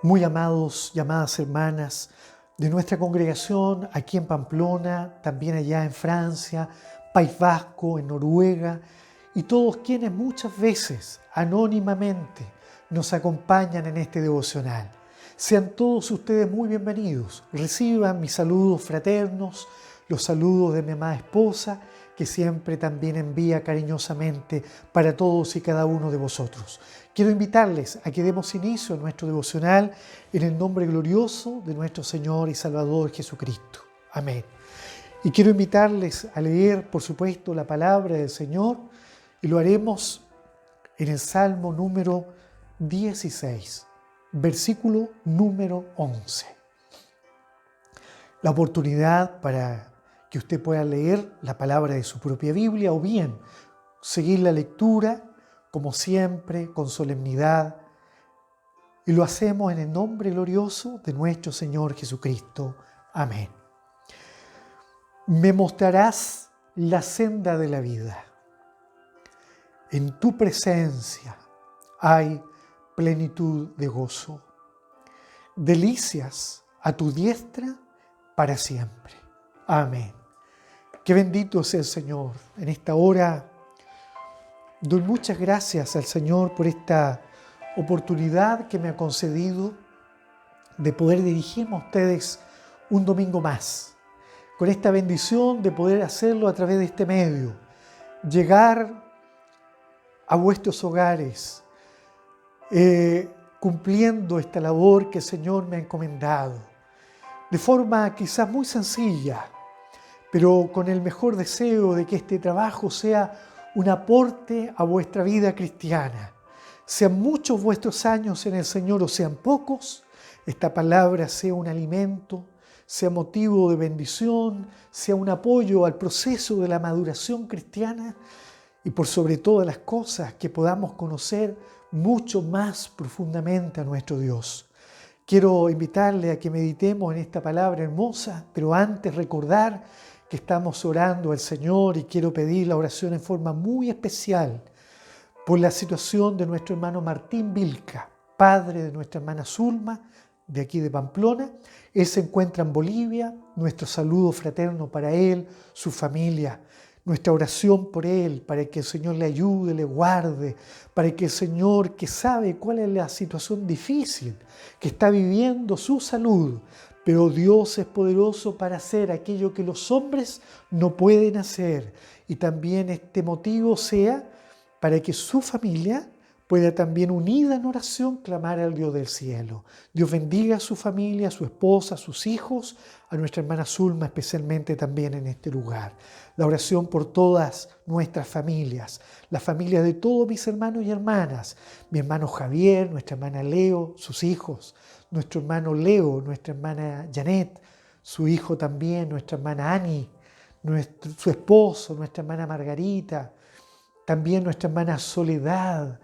Muy amados y amadas hermanas de nuestra congregación aquí en Pamplona, también allá en Francia, País Vasco, en Noruega, y todos quienes muchas veces anónimamente nos acompañan en este devocional. Sean todos ustedes muy bienvenidos. Reciban mis saludos fraternos, los saludos de mi amada esposa, que siempre también envía cariñosamente para todos y cada uno de vosotros. Quiero invitarles a que demos inicio a nuestro devocional en el nombre glorioso de nuestro Señor y Salvador Jesucristo. Amén. Y quiero invitarles a leer, por supuesto, la palabra del Señor, y lo haremos en el Salmo número 16, versículo número 11. La oportunidad para que usted pueda leer la palabra de su propia Biblia o bien seguir la lectura, como siempre, con solemnidad, y lo hacemos en el nombre glorioso de nuestro Señor Jesucristo. Amén. Me mostrarás la senda de la vida. En tu presencia hay plenitud de gozo, delicias a tu diestra para siempre. Amén. Qué bendito sea el Señor. En esta hora doy muchas gracias al Señor por esta oportunidad que me ha concedido de poder dirigirme a ustedes un domingo más, con esta bendición de poder hacerlo a través de este medio, llegar a vuestros hogares, cumpliendo esta labor que el Señor me ha encomendado, de forma quizás muy sencilla, pero con el mejor deseo de que este trabajo sea un aporte a vuestra vida cristiana. Sean muchos vuestros años en el Señor o sean pocos, esta palabra sea un alimento, sea motivo de bendición, sea un apoyo al proceso de la maduración cristiana y por sobre todas las cosas que podamos conocer mucho más profundamente a nuestro Dios. Quiero invitarle a que meditemos en esta palabra hermosa, pero antes recordar que estamos orando al Señor y quiero pedir la oración en forma muy especial por la situación de nuestro hermano Martín Vilca, padre de nuestra hermana Zulma, de aquí de Pamplona. Él se encuentra en Bolivia, nuestro saludo fraterno para él, su familia, nuestra oración por él, para que el Señor le ayude, le guarde, para que el Señor, que sabe cuál es la situación difícil que está viviendo su salud, pero Dios es poderoso para hacer aquello que los hombres no pueden hacer. Y también este motivo sea para que su familia pueda también unida en oración clamar al Dios del cielo. Dios bendiga a su familia, a su esposa, a sus hijos, a nuestra hermana Zulma especialmente también en este lugar. La oración por todas nuestras familias, la familia de todos mis hermanos y hermanas, mi hermano Javier, nuestra hermana Leo, sus hijos, nuestro hermano Leo, nuestra hermana Janet, su hijo también, nuestra hermana Ani, su esposo, nuestra hermana Margarita, también nuestra hermana Soledad,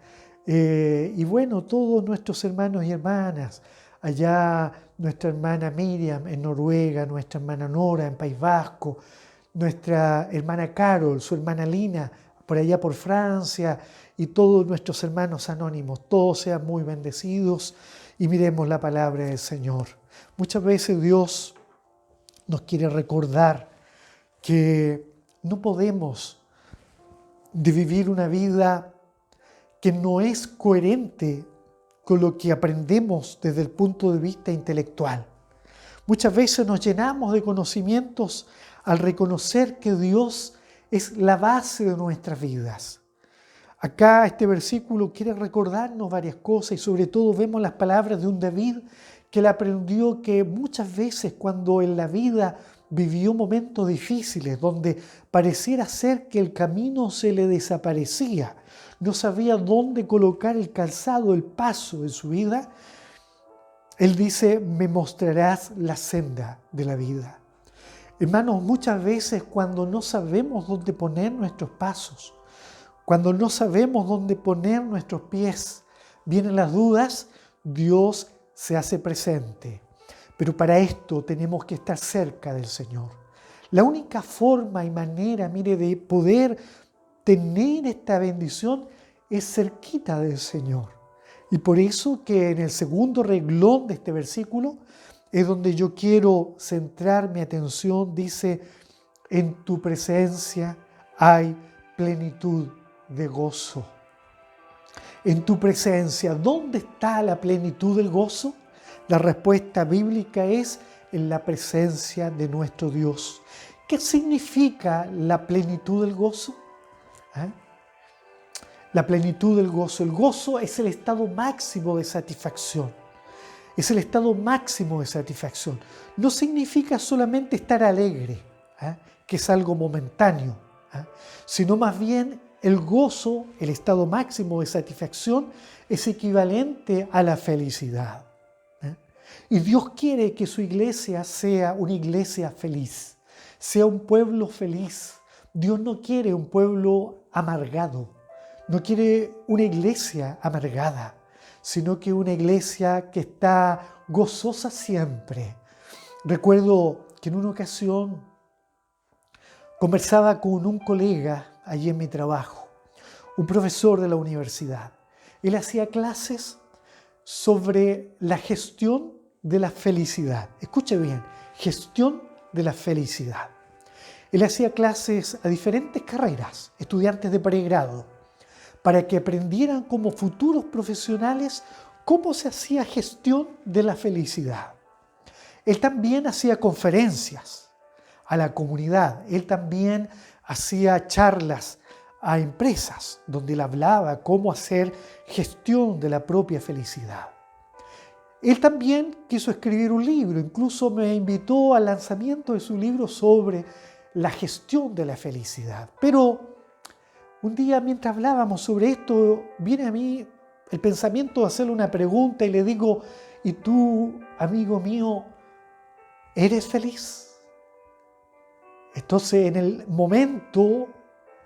y bueno, todos nuestros hermanos y hermanas, allá nuestra hermana Miriam en Noruega, nuestra hermana Nora en País Vasco, nuestra hermana Carol, su hermana Lina, por allá por Francia, y todos nuestros hermanos anónimos, todos sean muy bendecidos y miremos la palabra del Señor. Muchas veces Dios nos quiere recordar que no podemos vivir una vida que no es coherente con lo que aprendemos desde el punto de vista intelectual. Muchas veces nos llenamos de conocimientos al reconocer que Dios es la base de nuestras vidas. Acá este versículo quiere recordarnos varias cosas y sobre todo vemos las palabras de un David que le aprendió que muchas veces cuando en la vida vivió momentos difíciles donde pareciera ser que el camino se le desaparecía, no sabía dónde colocar el calzado, el paso en su vida, él dice, me mostrarás la senda de la vida. Hermanos, muchas veces cuando no sabemos dónde poner nuestros pasos, cuando no sabemos dónde poner nuestros pies, vienen las dudas, Dios se hace presente. Pero para esto tenemos que estar cerca del Señor. La única forma y manera, mire, de poder tener esta bendición es cerquita del Señor. Y por eso que en el segundo renglón de este versículo es donde yo quiero centrar mi atención. Dice, en tu presencia hay plenitud de gozo. En tu presencia, ¿dónde está la plenitud del gozo? La respuesta bíblica es en la presencia de nuestro Dios. ¿Qué significa la plenitud del gozo? La plenitud del gozo. El gozo es el estado máximo de satisfacción. Es el estado máximo de satisfacción. No significa solamente estar alegre, que es algo momentáneo, sino más bien el gozo, el estado máximo de satisfacción, es equivalente a la felicidad. Y Dios quiere que su iglesia sea una iglesia feliz, sea un pueblo feliz. Dios no quiere un pueblo amargado, no quiere una iglesia amargada, sino que una iglesia que está gozosa siempre. Recuerdo que en una ocasión conversaba con un colega allí en mi trabajo, un profesor de la universidad. Él hacía clases sobre la gestión de la felicidad. Escuche bien, gestión de la felicidad. Él hacía clases a diferentes carreras, estudiantes de pregrado, para que aprendieran como futuros profesionales cómo se hacía gestión de la felicidad. Él también hacía conferencias a la comunidad, él también hacía charlas a empresas donde él hablaba cómo hacer gestión de la propia felicidad. Él también quiso escribir un libro, incluso me invitó al lanzamiento de su libro sobre la gestión de la felicidad. Pero un día mientras hablábamos sobre esto, viene a mí el pensamiento de hacerle una pregunta y le digo, ¿y tú, amigo mío, eres feliz? Entonces en el momento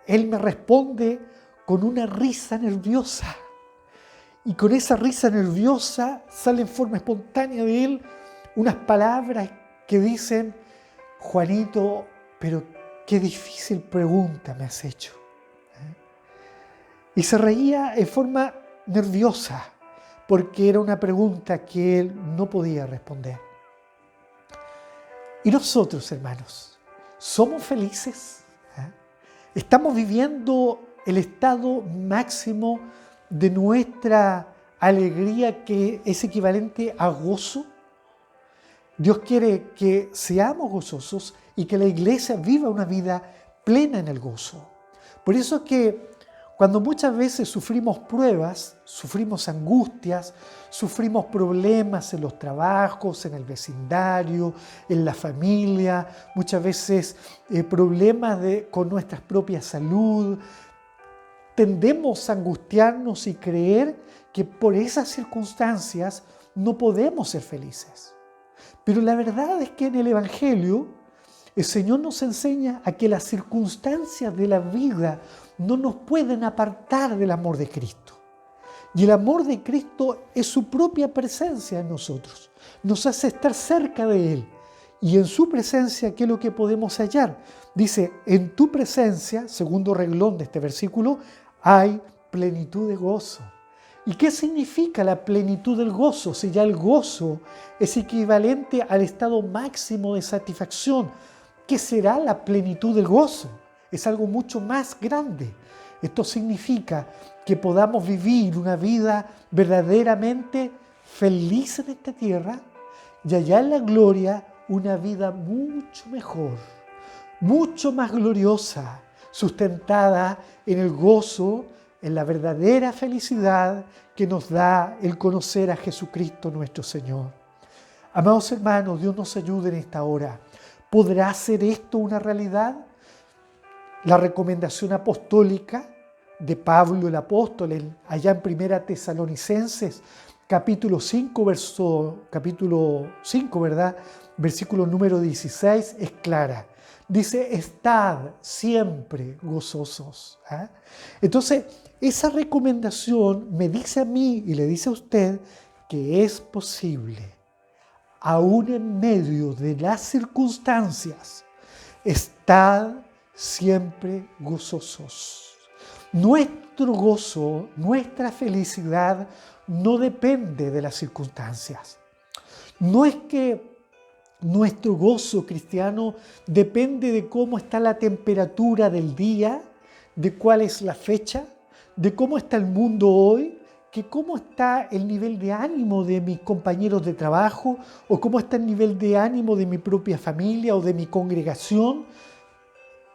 él me responde con una risa nerviosa. Y con esa risa nerviosa sale en forma espontánea de él unas palabras que dicen, Juanito, pero qué difícil pregunta me has hecho. Y se reía en forma nerviosa porque era una pregunta que él no podía responder. Y nosotros, hermanos, ¿somos felices? ¿Estamos viviendo el estado máximo de nuestra alegría que es equivalente a gozo? Dios quiere que seamos gozosos y que la iglesia viva una vida plena en el gozo. Por eso que cuando muchas veces sufrimos pruebas, sufrimos angustias, sufrimos problemas en los trabajos, en el vecindario, en la familia, muchas veces problemas con nuestra propia salud, tendemos a angustiarnos y creer que por esas circunstancias no podemos ser felices. Pero la verdad es que en el Evangelio el Señor nos enseña a que las circunstancias de la vida no nos pueden apartar del amor de Cristo. Y el amor de Cristo es su propia presencia en nosotros. Nos hace estar cerca de Él. Y en su presencia, ¿qué es lo que podemos hallar? Dice, en tu presencia, segundo renglón de este versículo, hay plenitud de gozo. ¿Y qué significa la plenitud del gozo? Si ya el gozo es equivalente al estado máximo de satisfacción, ¿qué será la plenitud del gozo? Es algo mucho más grande. Esto significa que podamos vivir una vida verdaderamente feliz en esta tierra y allá en la gloria una vida mucho mejor, mucho más gloriosa, sustentada en el gozo, en la verdadera felicidad que nos da el conocer a Jesucristo nuestro Señor. Amados hermanos, Dios nos ayude en esta hora. ¿Podrá ser esto una realidad? La recomendación apostólica de Pablo el apóstol allá en Primera Tesalonicenses, capítulo 5, ¿verdad? Versículo número 16 es clara. Dice, estad siempre gozosos. Entonces, esa recomendación me dice a mí y le dice a usted que es posible, aún en medio de las circunstancias, estad siempre gozosos. Nuestro gozo, nuestra felicidad no depende de las circunstancias. No es que nuestro gozo cristiano depende de cómo está la temperatura del día, de cuál es la fecha, de cómo está el mundo hoy, que cómo está el nivel de ánimo de mis compañeros de trabajo o cómo está el nivel de ánimo de mi propia familia o de mi congregación.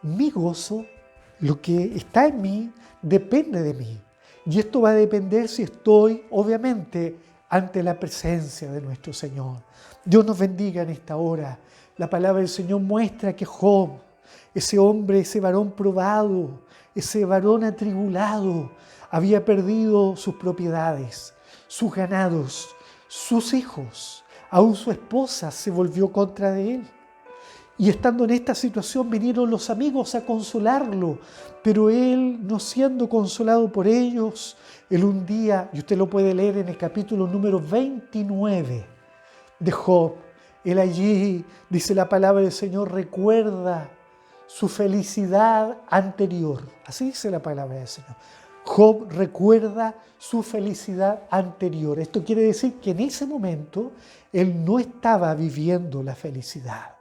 Mi gozo, lo que está en mí, depende de mí. Y esto va a depender si estoy, obviamente, ante la presencia de nuestro Señor. Dios nos bendiga en esta hora. La palabra del Señor muestra que Job, ese hombre, ese varón probado, ese varón atribulado, había perdido sus propiedades, sus ganados, sus hijos. Aún su esposa se volvió contra de él. Y estando en esta situación vinieron los amigos a consolarlo, pero él, no siendo consolado por ellos, él un día, y usted lo puede leer en el capítulo número 29 de Job, él allí, dice la palabra del Señor, recuerda su felicidad anterior. Así dice la palabra del Señor. Job recuerda su felicidad anterior. Esto quiere decir que en ese momento él no estaba viviendo la felicidad.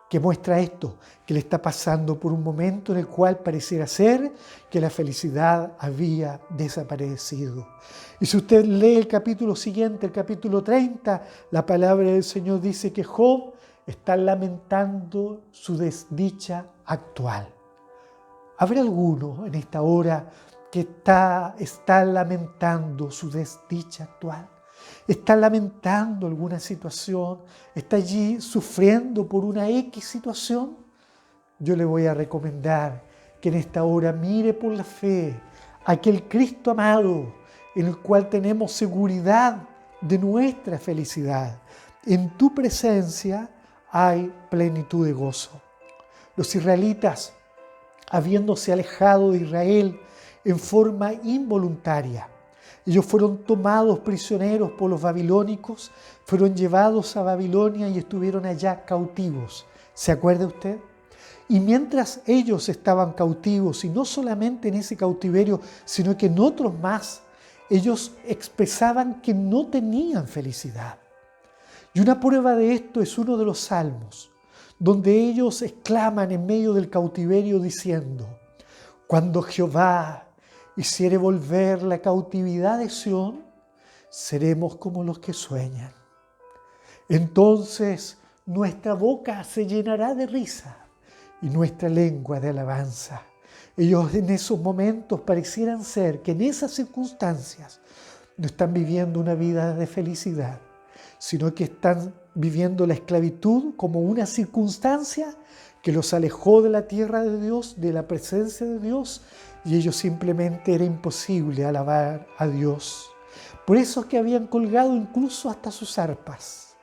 ¿Qué muestra esto? Que le está pasando por un momento en el cual pareciera ser que la felicidad había desaparecido. Y si usted lee el capítulo siguiente, el capítulo 30, la palabra del Señor dice que Job está lamentando su desdicha actual. ¿Habrá alguno en esta hora que está lamentando su desdicha actual? ¿Está lamentando alguna situación? ¿Está allí sufriendo por una X situación? Yo le voy a recomendar que en esta hora mire por la fe a aquel Cristo amado en el cual tenemos seguridad de nuestra felicidad. En tu presencia hay plenitud de gozo. Los israelitas, habiéndose alejado de Israel en forma involuntaria, ellos fueron tomados prisioneros por los babilónicos, fueron llevados a Babilonia y estuvieron allá cautivos. ¿Se acuerda usted? Y mientras ellos estaban cautivos, y no solamente en ese cautiverio, sino que en otros más, ellos expresaban que no tenían felicidad. Y una prueba de esto es uno de los salmos, donde ellos exclaman en medio del cautiverio diciendo: cuando Jehová hiciere volver la cautividad de Sión, seremos como los que sueñan. Entonces nuestra boca se llenará de risa y nuestra lengua de alabanza. Ellos en esos momentos parecieran ser que en esas circunstancias no están viviendo una vida de felicidad, sino que están viviendo la esclavitud como una circunstancia que los alejó de la tierra de Dios, de la presencia de Dios, y ellos simplemente era imposible alabar a Dios. Por eso es que habían colgado incluso hasta sus arpas.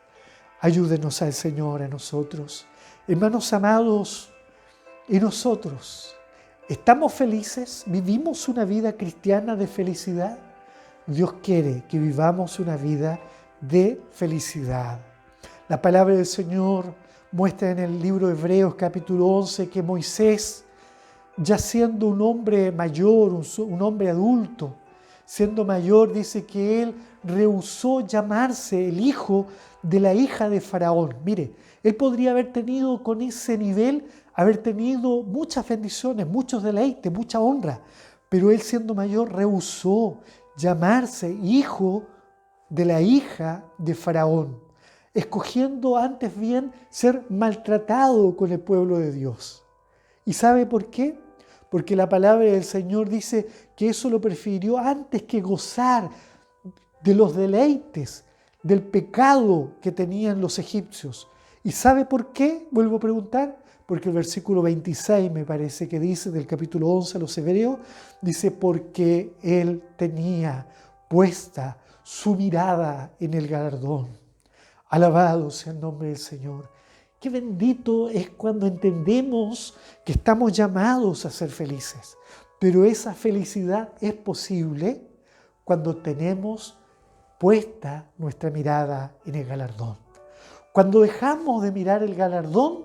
Ayúdenos al Señor a nosotros. Hermanos amados, ¿y nosotros estamos felices? ¿Vivimos una vida cristiana de felicidad? Dios quiere que vivamos una vida de felicidad. La palabra del Señor muestra en el libro de Hebreos capítulo 11 que Moisés, ya siendo un hombre mayor, un hombre adulto, siendo mayor, dice que él rehusó llamarse el hijo de la hija de Faraón. Mire, él podría haber tenido con ese nivel, haber tenido muchas bendiciones, muchos deleites, mucha honra, pero él siendo mayor rehusó llamarse hijo de la hija de Faraón, escogiendo antes bien ser maltratado con el pueblo de Dios. ¿Y sabe por qué? Porque la palabra del Señor dice que eso lo prefirió antes que gozar de los deleites, del pecado que tenían los egipcios. ¿Y sabe por qué? Vuelvo a preguntar. Porque el versículo 26 me parece que dice, del capítulo 11 a los Hebreos, dice: porque él tenía puesta su mirada en el galardón. Alabado sea el nombre del Señor. Qué bendito es cuando entendemos que estamos llamados a ser felices. Pero esa felicidad es posible cuando tenemos puesta nuestra mirada en el galardón. Cuando dejamos de mirar el galardón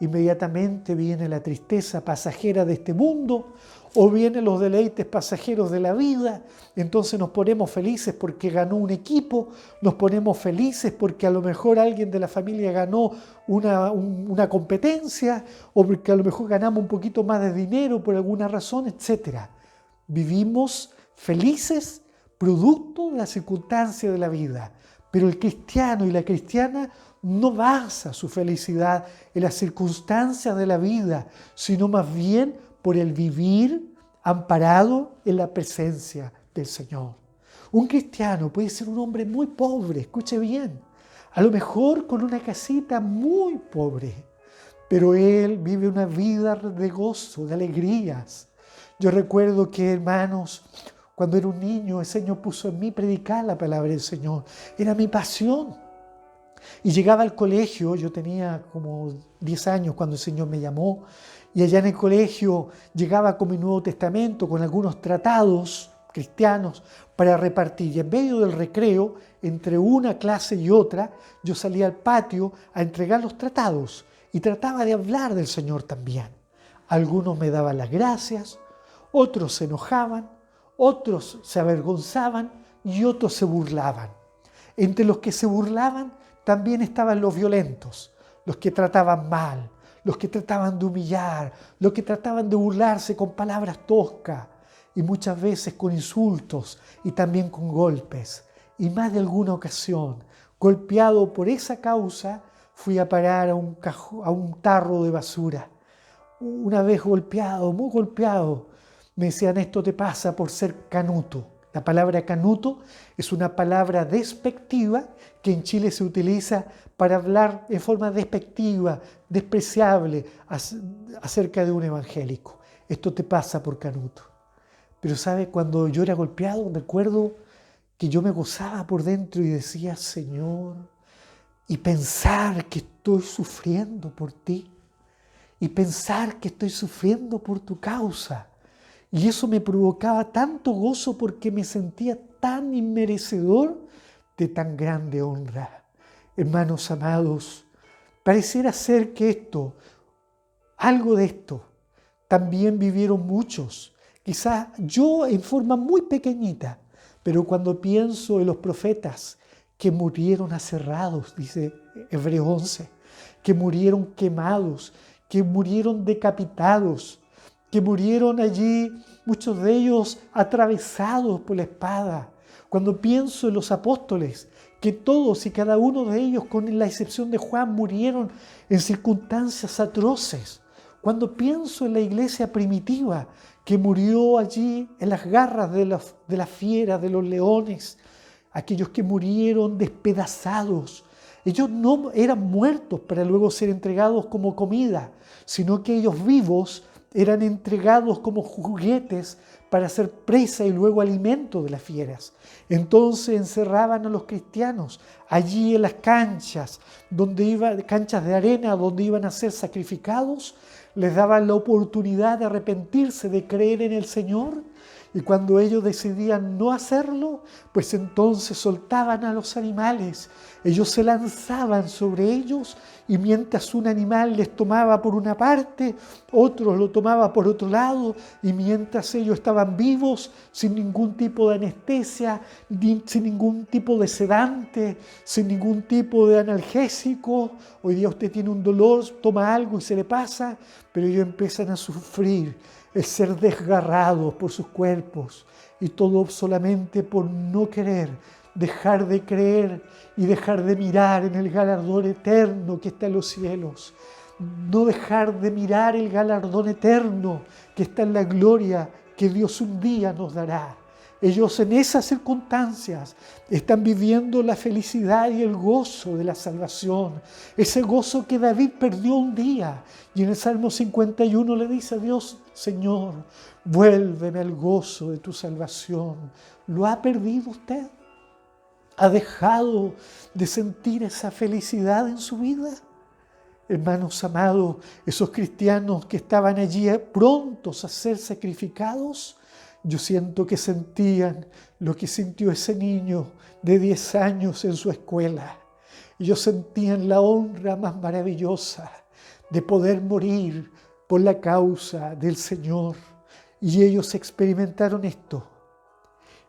inmediatamente viene la tristeza pasajera de este mundo o vienen los deleites pasajeros de la vida. Entonces nos ponemos felices porque ganó un equipo, nos ponemos felices porque a lo mejor alguien de la familia ganó una competencia o porque a lo mejor ganamos un poquito más de dinero por alguna razón, etc. Vivimos felices producto de las circunstancias de la vida. Pero el cristiano y la cristiana no basa su felicidad en las circunstancias de la vida, sino más bien por el vivir amparado en la presencia del Señor. Un cristiano puede ser un hombre muy pobre, escuche bien, a lo mejor con una casita muy pobre, pero él vive una vida de gozo, de alegrías. Yo recuerdo que, hermanos, cuando era un niño, el Señor puso en mí predicar la palabra del Señor. Era mi pasión. Y llegaba al colegio, yo tenía como 10 años cuando el Señor me llamó, y allá en el colegio llegaba con mi Nuevo Testamento, con algunos tratados cristianos para repartir. Y en medio del recreo, entre una clase y otra, yo salía al patio a entregar los tratados y trataba de hablar del Señor también. Algunos me daban las gracias, otros se enojaban, otros se avergonzaban y otros se burlaban. Entre los que se burlaban también estaban los violentos, los que trataban mal, los que trataban de humillar, los que trataban de burlarse con palabras toscas y muchas veces con insultos y también con golpes. Y más de alguna ocasión, golpeado por esa causa, fui a parar a un tarro de basura. Una vez golpeado, muy golpeado, me decían: esto te pasa por ser canuto. La palabra canuto es una palabra despectiva que en Chile se utiliza para hablar en forma despectiva, despreciable acerca de un evangélico. Esto te pasa por canuto. Pero ¿sabe? Cuando yo era golpeado, recuerdo que yo me gozaba por dentro y decía: Señor, y pensar que estoy sufriendo por ti, y pensar que estoy sufriendo por tu causa. Y eso me provocaba tanto gozo porque me sentía tan inmerecedor de tan grande honra. Hermanos amados, pareciera ser que algo de esto, también vivieron muchos. Quizás yo en forma muy pequeñita, pero cuando pienso en los profetas que murieron aserrados, dice Hebreos 11, que murieron quemados, que murieron decapitados, que murieron allí, muchos de ellos atravesados por la espada. Cuando pienso en los apóstoles, que todos y cada uno de ellos, con la excepción de Juan, murieron en circunstancias atroces. Cuando pienso en la iglesia primitiva, que murió allí en las garras de las fieras, de los leones, aquellos que murieron despedazados. Ellos no eran muertos para luego ser entregados como comida, sino que ellos vivos eran entregados como juguetes para ser presa y luego alimento de las fieras. Entonces encerraban a los cristianos allí en las canchas, canchas de arena donde iban a ser sacrificados, les daban la oportunidad de arrepentirse, de creer en el Señor. Y cuando ellos decidían no hacerlo, pues entonces soltaban a los animales. Ellos se lanzaban sobre ellos y mientras un animal les tomaba por una parte, otro lo tomaba por otro lado, y mientras ellos estaban vivos, sin ningún tipo de anestesia, sin ningún tipo de sedante, sin ningún tipo de analgésico. Hoy día usted tiene un dolor, toma algo y se le pasa, pero ellos empiezan a sufrir el ser desgarrados por sus cuerpos, y todo solamente por no querer dejar de creer y dejar de mirar en el galardón eterno que está en los cielos. No dejar de mirar el galardón eterno que está en la gloria que Dios un día nos dará. Ellos en esas circunstancias están viviendo la felicidad y el gozo de la salvación. Ese gozo que David perdió un día. Y en el Salmo 51 le dice a Dios: Señor, vuélveme al gozo de tu salvación. ¿Lo ha perdido usted? ¿Ha dejado de sentir esa felicidad en su vida? Hermanos amados, esos cristianos que estaban allí prontos a ser sacrificados, yo siento que sentían lo que sintió ese niño de 10 años en su escuela. Ellos sentían la honra más maravillosa de poder morir por la causa del Señor. Y ellos experimentaron esto.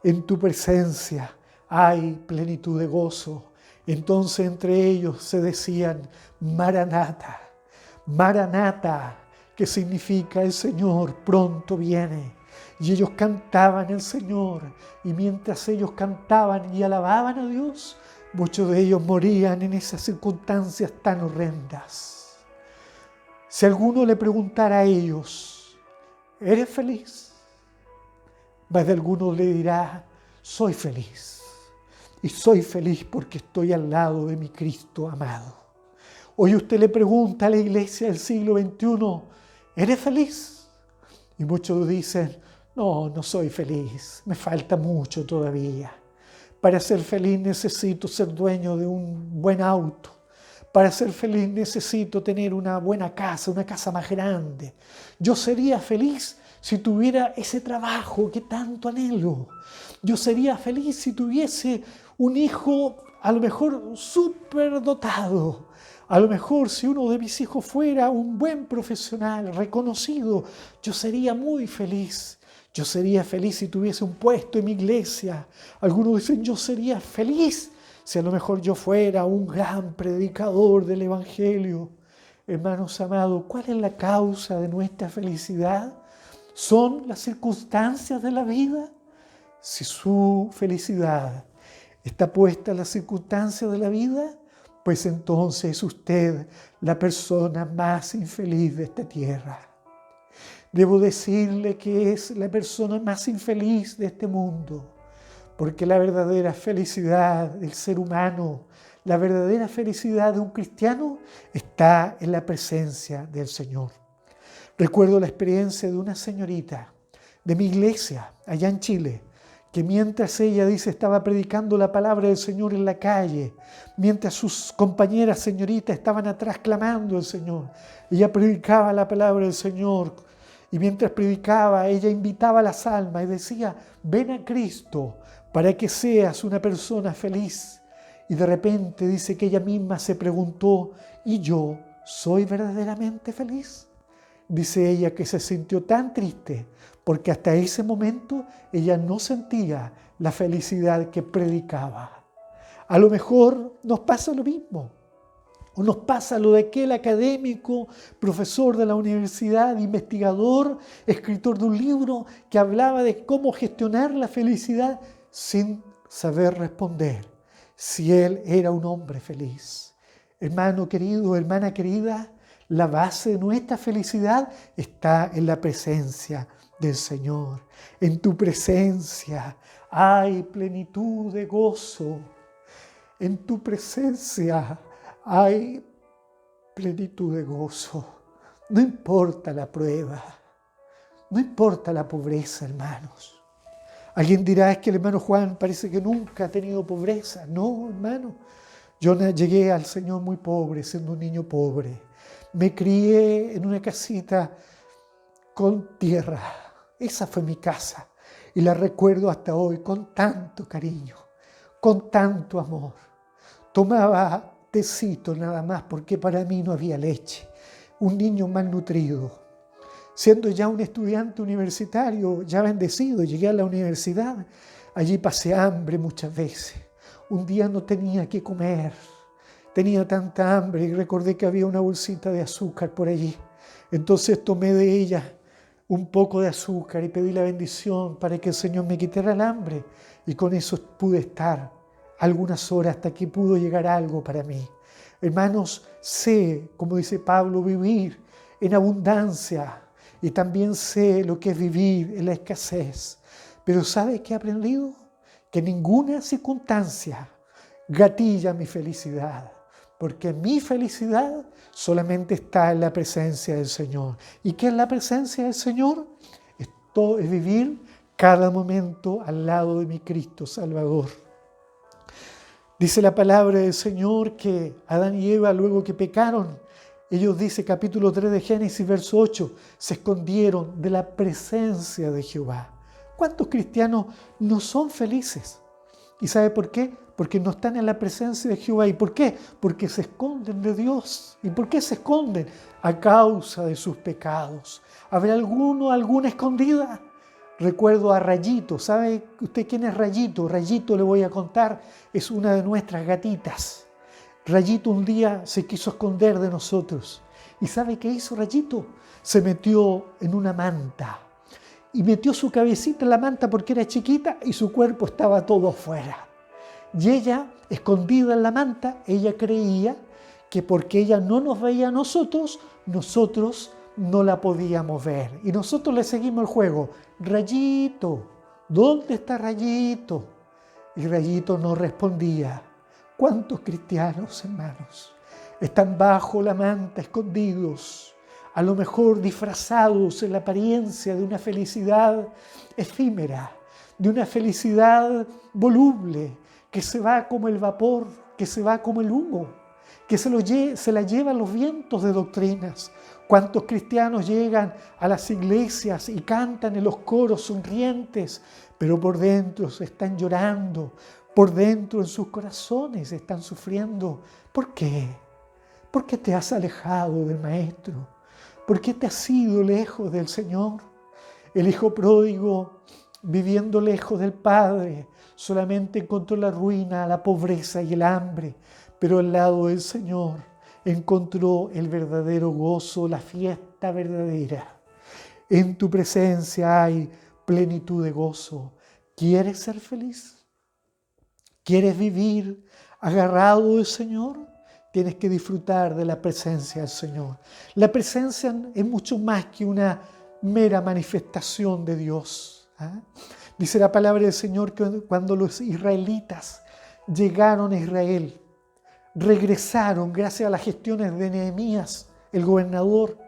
En tu presencia hay plenitud de gozo. Entonces entre ellos se decían, Maranata, Maranata, que significa el Señor pronto viene. Y ellos cantaban al Señor, y mientras ellos cantaban y alababan a Dios, muchos de ellos morían en esas circunstancias tan horrendas. Si alguno le preguntara a ellos, ¿eres feliz? Más de alguno le dirá, soy feliz. Y soy feliz porque estoy al lado de mi Cristo amado. Hoy usted le pregunta a la iglesia del siglo XXI, ¿eres feliz? Y muchos dicen, no soy feliz, me falta mucho todavía. Para ser feliz necesito ser dueño de un buen auto. Para ser feliz necesito tener una buena casa, una casa más grande. Yo sería feliz si tuviera ese trabajo que tanto anhelo. Yo sería feliz si tuviese un hijo a lo mejor súper dotado. A lo mejor si uno de mis hijos fuera un buen profesional, reconocido, yo sería muy feliz. Yo sería feliz si tuviese un puesto en mi iglesia. Algunos dicen, yo sería feliz si a lo mejor yo fuera un gran predicador del Evangelio. Hermanos amados, ¿cuál es la causa de nuestra felicidad? ¿Son las circunstancias de la vida? Si su felicidad está puesta en las circunstancias de la vida, pues entonces es usted la persona más infeliz de esta tierra. Debo decirle que es la persona más infeliz de este mundo, porque la verdadera felicidad del ser humano, la verdadera felicidad de un cristiano está en la presencia del Señor. Recuerdo la experiencia de una señorita de mi iglesia allá en Chile, que mientras ella estaba predicando la palabra del Señor en la calle, mientras sus compañeras señoritas estaban atrás clamando al Señor, ella predicaba la palabra del Señor. Y mientras predicaba, ella invitaba a las almas y decía, ven a Cristo para que seas una persona feliz. Y de repente dice que ella misma se preguntó, ¿y yo soy verdaderamente feliz? Dice ella que se sintió tan triste porque hasta ese momento ella no sentía la felicidad que predicaba. A lo mejor nos pasa lo mismo. O nos pasa lo de aquel académico, profesor de la universidad, investigador, escritor de un libro que hablaba de cómo gestionar la felicidad sin saber responder si él era un hombre feliz. Hermano querido, hermana querida, la base de nuestra felicidad está en la presencia del Señor. En tu presencia hay plenitud de gozo. En tu presencia hay plenitud de gozo. No importa la prueba, no importa la pobreza, hermanos. Alguien dirá, es que el hermano Juan parece que nunca ha tenido pobreza. No, hermano. Yo llegué al Señor muy pobre, siendo un niño pobre. Me crié en una casita con tierra. Esa fue mi casa. Y la recuerdo hasta hoy con tanto cariño, con tanto amor. Tomaba tecito nada más porque para mí no había leche. Un niño malnutrido. Siendo ya un estudiante universitario, ya bendecido, llegué a la universidad. Allí pasé hambre muchas veces. Un día no tenía que comer. Tenía tanta hambre y recordé que había una bolsita de azúcar por allí. Entonces tomé de ella un poco de azúcar y pedí la bendición para que el Señor me quitara el hambre. Y con eso pude estar algunas horas hasta que pudo llegar algo para mí. Hermanos, sé, como dice Pablo, vivir en abundancia y también sé lo que es vivir en la escasez. Pero ¿sabe qué he aprendido? Que ninguna circunstancia gatilla mi felicidad, porque mi felicidad solamente está en la presencia del Señor. ¿Y qué es la presencia del Señor? Esto es vivir cada momento al lado de mi Cristo Salvador. Dice la palabra del Señor que Adán y Eva, luego que pecaron, ellos, dice capítulo 3 de Génesis, verso 8, se escondieron de la presencia de Jehová. ¿Cuántos cristianos no son felices? ¿Y sabe por qué? Porque no están en la presencia de Jehová. ¿Y por qué? Porque se esconden de Dios. ¿Y por qué se esconden? A causa de sus pecados. ¿Habrá alguna escondida? Recuerdo a Rayito. ¿Sabe usted quién es Rayito? Rayito, le voy a contar, es una de nuestras gatitas. Rayito un día se quiso esconder de nosotros. ¿Y sabe qué hizo Rayito? Se metió en una manta. Y metió su cabecita en la manta porque era chiquita y su cuerpo estaba todo afuera. Y ella, escondida en la manta, ella creía que porque ella no nos veía a nosotros, nosotros no la podíamos ver. Y nosotros le seguimos el juego. Rayito, ¿dónde está Rayito? Y Rayito no respondía. ¿Cuántos cristianos, hermanos, están bajo la manta, escondidos, a lo mejor disfrazados en la apariencia de una felicidad efímera, de una felicidad voluble, que se va como el vapor, que se va como el humo, que se la llevan los vientos de doctrinas? ¿Cuántos cristianos llegan a las iglesias y cantan en los coros sonrientes, pero por dentro se están llorando, por dentro en sus corazones están sufriendo? ¿Por qué? ¿Por qué te has alejado del Maestro? ¿Por qué te has ido lejos del Señor? El hijo pródigo, viviendo lejos del Padre, solamente encontró la ruina, la pobreza y el hambre, pero al lado del Señor encontró el verdadero gozo, la fiesta verdadera. En tu presencia hay plenitud de gozo. ¿Quieres ser feliz? ¿Quieres vivir agarrado del Señor? Tienes que disfrutar de la presencia del Señor. La presencia es mucho más que una mera manifestación de Dios. Dice la palabra del Señor que cuando los israelitas llegaron a Israel, regresaron gracias a las gestiones de Nehemías, el gobernador.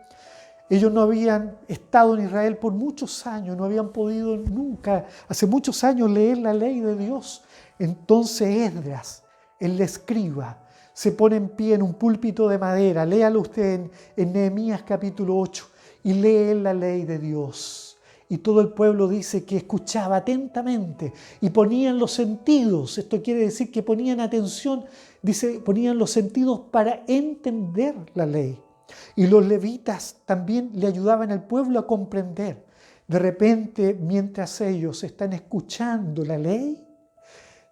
Ellos no habían estado en Israel por muchos años, no habían podido nunca, hace muchos años, leer la ley de Dios. Entonces Esdras, el escriba, se pone en pie en un púlpito de madera. Léalo usted en Nehemías capítulo 8 y lee la ley de Dios. Y todo el pueblo dice que escuchaba atentamente y ponían los sentidos. Esto quiere decir que ponían atención, dice, ponían los sentidos para entender la ley. Y los levitas también le ayudaban al pueblo a comprender. De repente, mientras ellos están escuchando la ley,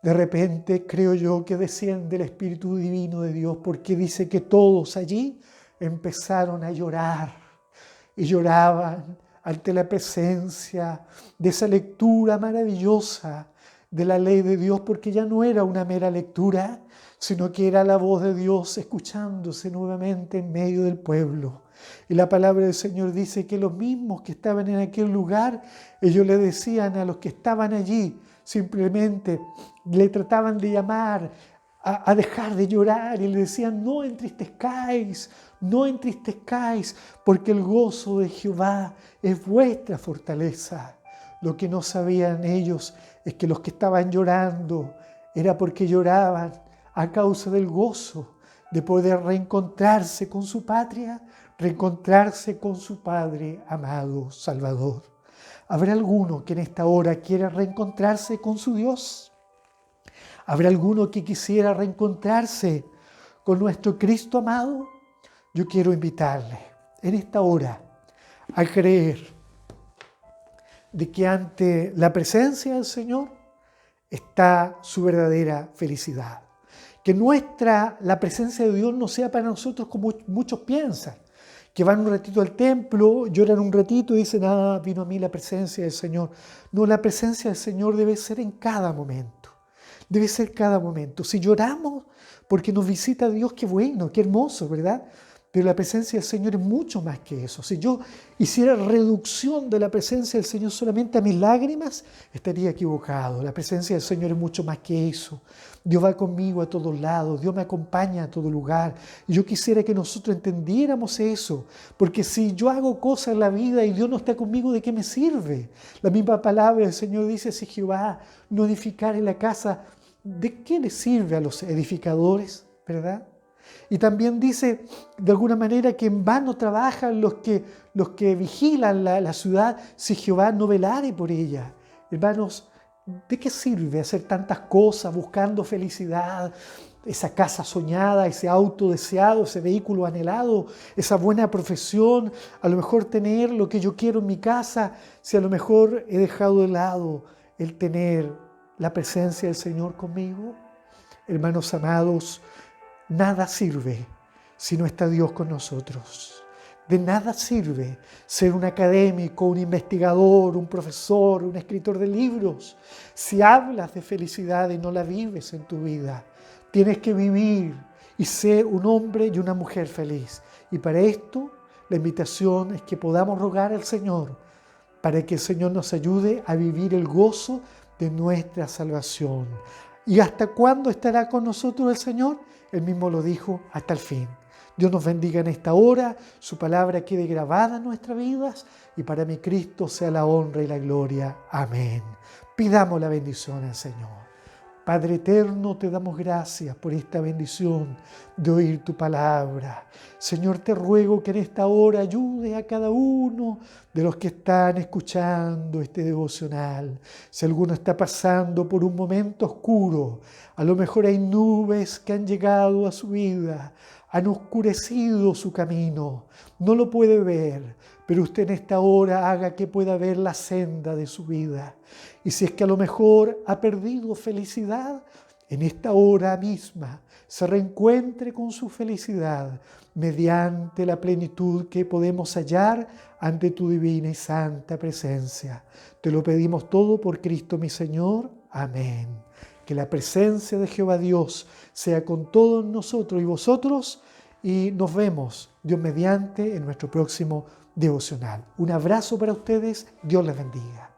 de repente creo yo que desciende el Espíritu Divino de Dios, porque dice que todos allí empezaron a llorar y lloraban ante la presencia de esa lectura maravillosa de la ley de Dios, porque ya no era una mera lectura, sino que era la voz de Dios escuchándose nuevamente en medio del pueblo. Y la palabra del Señor dice que los mismos que estaban en aquel lugar, ellos le decían a los que estaban allí, simplemente le trataban de llamar a dejar de llorar y le decían: no entristezcáis, no entristezcáis, porque el gozo de Jehová es vuestra fortaleza. Lo que no sabían ellos es que los que estaban llorando era porque lloraban a causa del gozo de poder reencontrarse con su patria, reencontrarse con su Padre amado, Salvador. ¿Habrá alguno que en esta hora quiera reencontrarse con su Dios? ¿Habrá alguno que quisiera reencontrarse con nuestro Cristo amado? Yo quiero invitarle en esta hora a creer de que ante la presencia del Señor está su verdadera felicidad. Que la presencia de Dios no sea para nosotros como muchos piensan, que van un ratito al templo, lloran un ratito y dicen: vino a mí la presencia del Señor. No, la presencia del Señor debe ser en cada momento. Debe ser cada momento. Si lloramos porque nos visita Dios, qué bueno, qué hermoso, ¿verdad? Pero la presencia del Señor es mucho más que eso. Si yo hiciera reducción de la presencia del Señor solamente a mis lágrimas, estaría equivocado. La presencia del Señor es mucho más que eso. Dios va conmigo a todos lados, Dios me acompaña a todo lugar. Y yo quisiera que nosotros entendiéramos eso, porque si yo hago cosas en la vida y Dios no está conmigo, ¿de qué me sirve? La misma palabra del Señor dice: si Jehová no edificare la casa, ¿de qué le sirve a los edificadores? ¿Verdad? Y también dice de alguna manera que en vano trabajan los que vigilan la ciudad si Jehová no velare por ella. Hermanos, ¿De qué sirve hacer tantas cosas buscando felicidad? Esa casa soñada, ese auto deseado, ese vehículo anhelado, esa buena profesión, a lo mejor tener lo que yo quiero en mi casa, si a lo mejor he dejado de lado el tener la presencia del Señor conmigo. Hermanos amados, nada sirve si no está Dios con nosotros. De nada sirve ser un académico, un investigador, un profesor, un escritor de libros, si hablas de felicidad y no la vives en tu vida. Tienes que vivir y ser un hombre y una mujer feliz. Y para esto, la invitación es que podamos rogar al Señor, para que el Señor nos ayude a vivir el gozo de nuestra salvación. ¿Y hasta cuándo estará con nosotros el Señor? Él mismo lo dijo, hasta el fin. Dios nos bendiga en esta hora, su palabra quede grabada en nuestras vidas y para mi Cristo sea la honra y la gloria. Amén. Pidamos la bendición al Señor. Padre eterno, te damos gracias por esta bendición de oír tu palabra. Señor, te ruego que en esta hora ayude a cada uno de los que están escuchando este devocional. Si alguno está pasando por un momento oscuro, a lo mejor hay nubes que han llegado a su vida, han oscurecido su camino, no lo puede ver, pero usted en esta hora haga que pueda ver la senda de su vida. Y si es que a lo mejor ha perdido felicidad, en esta hora misma se reencuentre con su felicidad mediante la plenitud que podemos hallar ante tu divina y santa presencia. Te lo pedimos todo por Cristo mi Señor. Amén. Que la presencia de Jehová Dios sea con todos nosotros y vosotros, y nos vemos, Dios mediante, en nuestro próximo devocional. Un abrazo para ustedes, Dios les bendiga.